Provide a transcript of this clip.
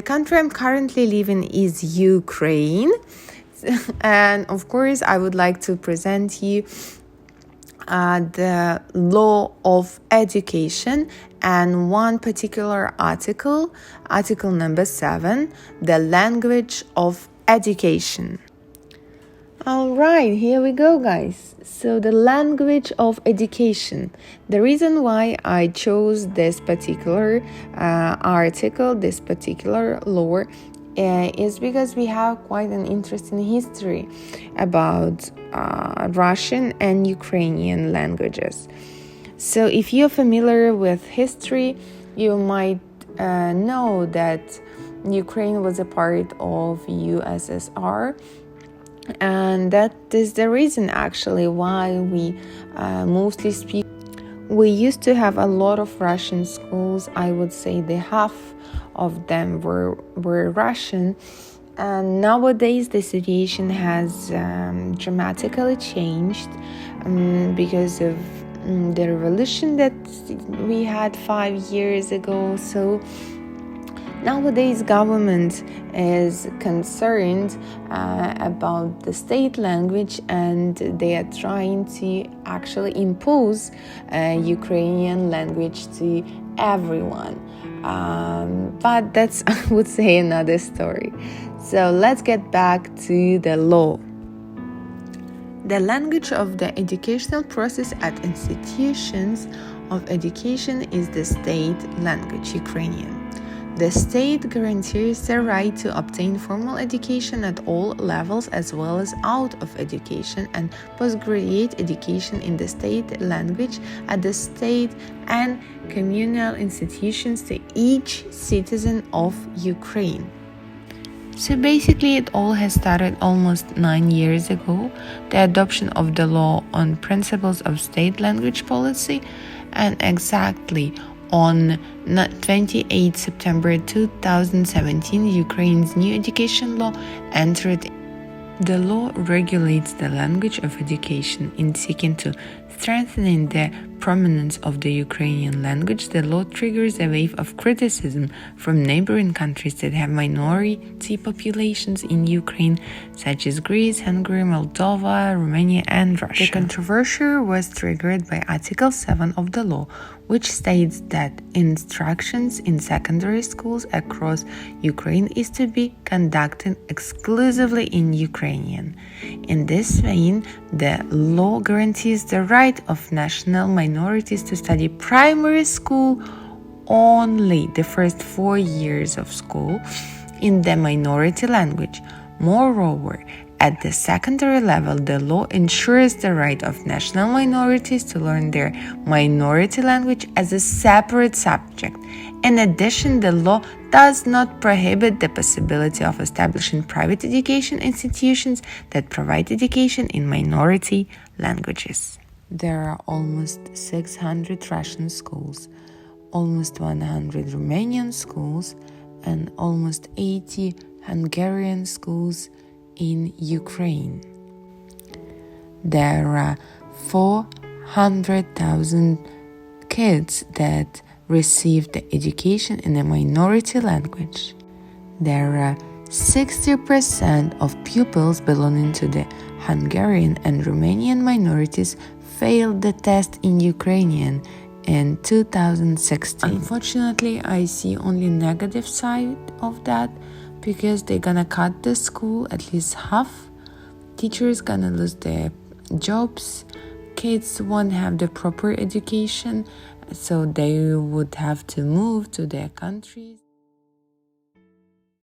The country I'm currently living is Ukraine. And of course, I would like to present you the law of education and one particular article, article number 7, the language of education. All right, here we go, guys. So the language of education. The reason why I chose this particular article, this particular law, is because we have quite an interesting history about Russian and Ukrainian languages. So if you're familiar with history, you might know that Ukraine was a part of USSR. And that is the reason actually why we mostly speak. We used to have a lot of Russian schools. I would say the half of them were Russian. And nowadays the situation has dramatically changed because of the revolution that we had 5 years ago. So nowadays, government is concerned about the state language, and they are trying to actually impose Ukrainian language to everyone. But that's, I would say, another story. So let's get back to the law. The language of the educational process at institutions of education is the state language, Ukrainian. The state guarantees the right to obtain formal education at all levels, as well as out of education and postgraduate education in the state language at the state and communal institutions to each citizen of Ukraine. So basically, it all has started almost 9 years ago, the adoption of the law on principles of state language policy, and exactly on 28 September 2017, Ukraine's new education law entered. The law regulates the language of education. In seeking to strengthen the prominence of the Ukrainian language, the law triggers a wave of criticism from neighboring countries that have minority populations in Ukraine, such as Greece, Hungary, Moldova, Romania, and Russia. The controversy was triggered by Article 7 of the law, which states that instructions in secondary schools across Ukraine is to be conducted exclusively in Ukrainian. In this vein, the law guarantees the right of national minorities to study primary school only the first 4 years of school in the minority language. Moreover, at the secondary level, the law ensures the right of national minorities to learn their minority language as a separate subject. In addition, the law does not prohibit the possibility of establishing private education institutions that provide education in minority languages. There are almost 600 Russian schools, almost 100 Romanian schools, and almost 80 Hungarian schools in Ukraine. There are 400,000 kids that receive the education in a minority language. There are 60% of pupils belonging to the Hungarian and Romanian minorities failed the test in Ukrainian in 2016. Unfortunately, I see only negative side of that, because they're gonna cut the school, at least half. Teachers gonna lose their jobs. Kids won't have the proper education, so they would have to move to their countries.